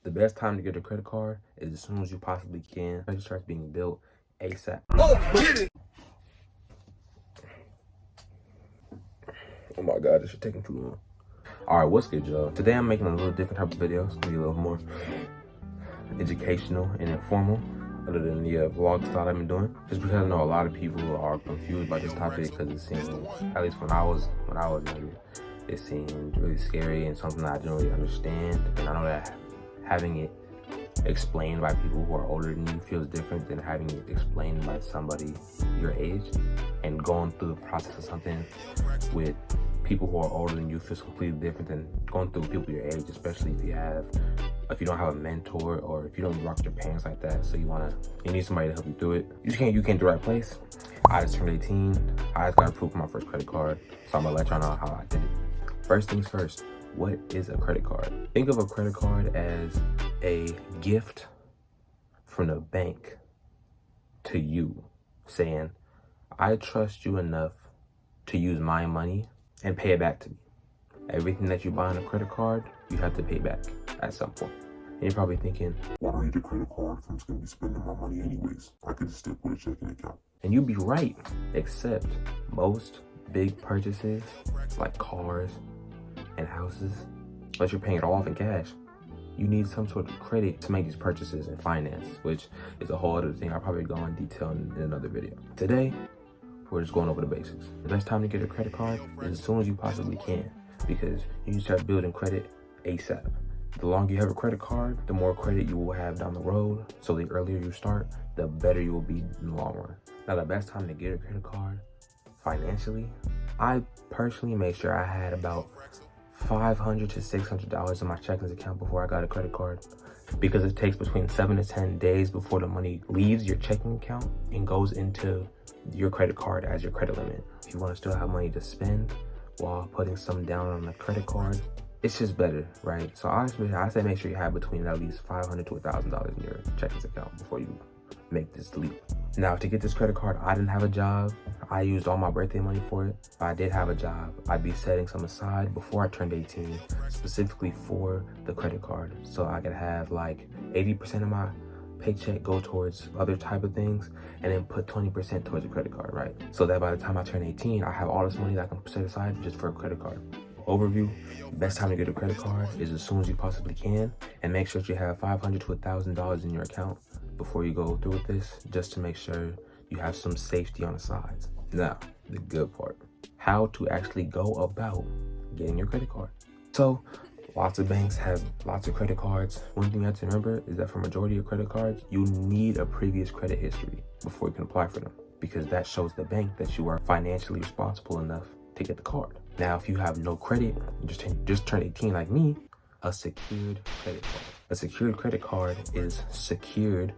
The best time to get a credit card is as soon as you possibly can. Credit starts being built ASAP. Oh my God, this is taking too long. All right, what's good, y'all? Today I'm making a little different type of video. It's gonna be a little more educational and informal, other than the vlog style I've been doing. Just because I know a lot of people are confused by this topic, because it seems, at least when I was younger, it seemed really scary and something that I didn't really understand. And I know that having it explained by people who are older than you feels different than having it explained by somebody your age. And going through the process of something with people who are older than you feels completely different than going through people your age, especially if you don't have a mentor, or if you don't rock your parents like that. So you need somebody to help you through it. You came to the right place. I just turned 18. I just got approved for my first credit card. So I'm gonna let y'all know how I did it. First things first, what is a credit card? Think of a credit card as a gift from the bank to you, saying, I trust you enough to use my money and pay it back to me. Everything that you buy on a credit card, you have to pay back at some point. And you're probably thinking, why do I need a credit card if I'm just gonna be spending my money anyways? I could just stick with a checking account. and you'd be right, except most big purchases like cars and houses, unless you're paying it all off in cash, you need some sort of credit to make these purchases and finance, which is a whole other thing I'll probably go in detail in another video. Today, we're just going over the basics. The best time to get a credit card is as soon as you possibly can, because you start building credit ASAP. The longer you have a credit card, the more credit you will have down the road. So the earlier you start, the better you will be in the long run. Now, the best time to get a credit card financially, I personally made sure I had about $500 to $600 in my checking account before I got a credit card, because it takes between 7 to 10 days before the money leaves your checking account and goes into your credit card as your credit limit. If you want to still have money to spend while putting some down on the credit card, it's just better, right? So I say make sure you have between at least $500 to $1,000 in your checking account before you make this leap. Now, to get this credit card, I didn't have a job. I used all my birthday money for it. If I did have a job, I'd be setting some aside before I turned 18, specifically for the credit card. So I could have like 80% of my paycheck go towards other type of things, and then put 20% towards a credit card, right? So that by the time I turn 18, I have all this money that I can set aside just for a credit card. Overview, best time to get a credit card is as soon as you possibly can, and make sure that you have $500 to $1,000 in your account before you go through with this, just to make sure you have some safety on the sides. Now, the good part, how to actually go about getting your credit card. So lots of banks have lots of credit cards. One thing you have to remember is that for majority of credit cards, you need a previous credit history before you can apply for them, because that shows the bank that you are financially responsible enough to get the card. Now, if you have no credit, just turned 18 like me, a secured credit card. A secured credit card is secured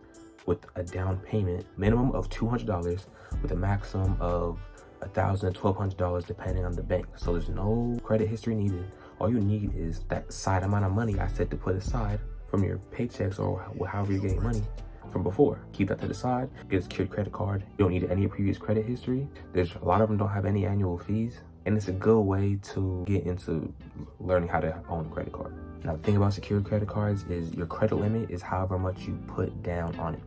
with a down payment minimum of $200 with a maximum of $1,000 to $1,200 depending on the bank. So there's no credit history needed. All you need is that side amount of money I said to put aside from your paychecks or however you're getting money from before. Keep that to the side, get a secured credit card. You don't need any previous credit history. There's a lot of them don't have any annual fees, and it's a good way to get into learning how to own a credit card. Now, the thing about secured credit cards is your credit limit is however much you put down on it.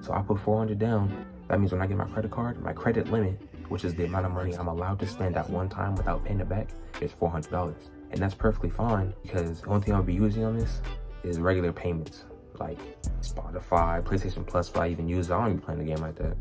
So I put $400 down. That means when I get my credit card, my credit limit, which is the amount of money I'm allowed to spend at one time without paying it back, is $400. And that's perfectly fine, because the only thing I'll be using on this is regular payments, like Spotify, PlayStation Plus. If I even use it, I don't even play the game like that.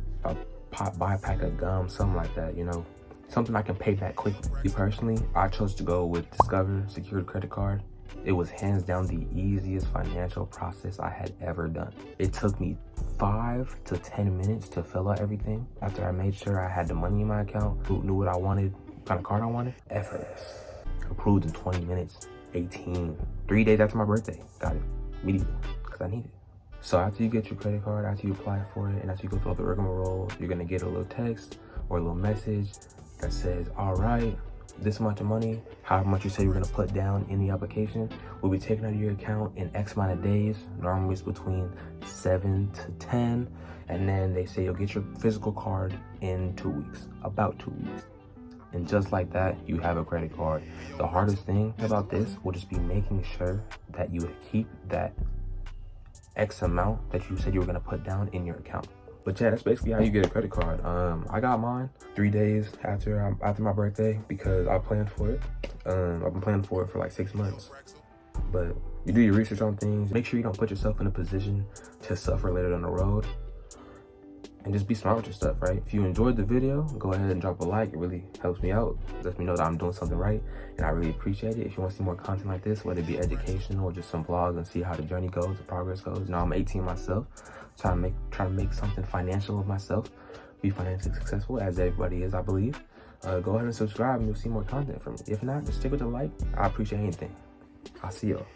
If I buy a pack of gum, something like that, you know, something I can pay back quickly. Me personally, I chose to go with Discover secured credit card. It was hands down the easiest financial process I had ever done. It took me 5 to 10 minutes to fill out everything after I made sure I had the money in my account, knew what I wanted, what kind of card I wanted. Effortless. Approved in 20 minutes, 18. 3 days after my birthday, got it immediately, because I need it. So after you get your credit card, after you apply for it, and after you go through all the rigmarole, you're gonna get a little text or a little message that says, all right, this much of money, however much you say you're gonna put down in the application, will be taken out of your account in X amount of days. Normally it's between 7 to 10. And then they say you'll get your physical card in 2 weeks, about 2 weeks. And just like that, you have a credit card. The hardest thing about this will just be making sure that you keep that X amount that you said you were gonna put down in your account. But yeah, that's basically how you get a credit card. I got mine 3 days after my birthday because I planned for it. I've been planning for it for like 6 months. But you do your research on things. Make sure you don't put yourself in a position to suffer later down the road. And just be smart with your stuff, right? If you enjoyed the video, go ahead and drop a like. It really helps me out. Lets me know that I'm doing something right, and I really appreciate it. If you want to see more content like this, whether it be educational or just some vlogs and see how the journey goes, the progress goes. You know, I'm 18 myself, trying to make something financial of myself, be financially successful as everybody is, I believe. Go ahead and subscribe, and you'll see more content from me. If not, just stick with the like. I appreciate anything. I'll see y'all.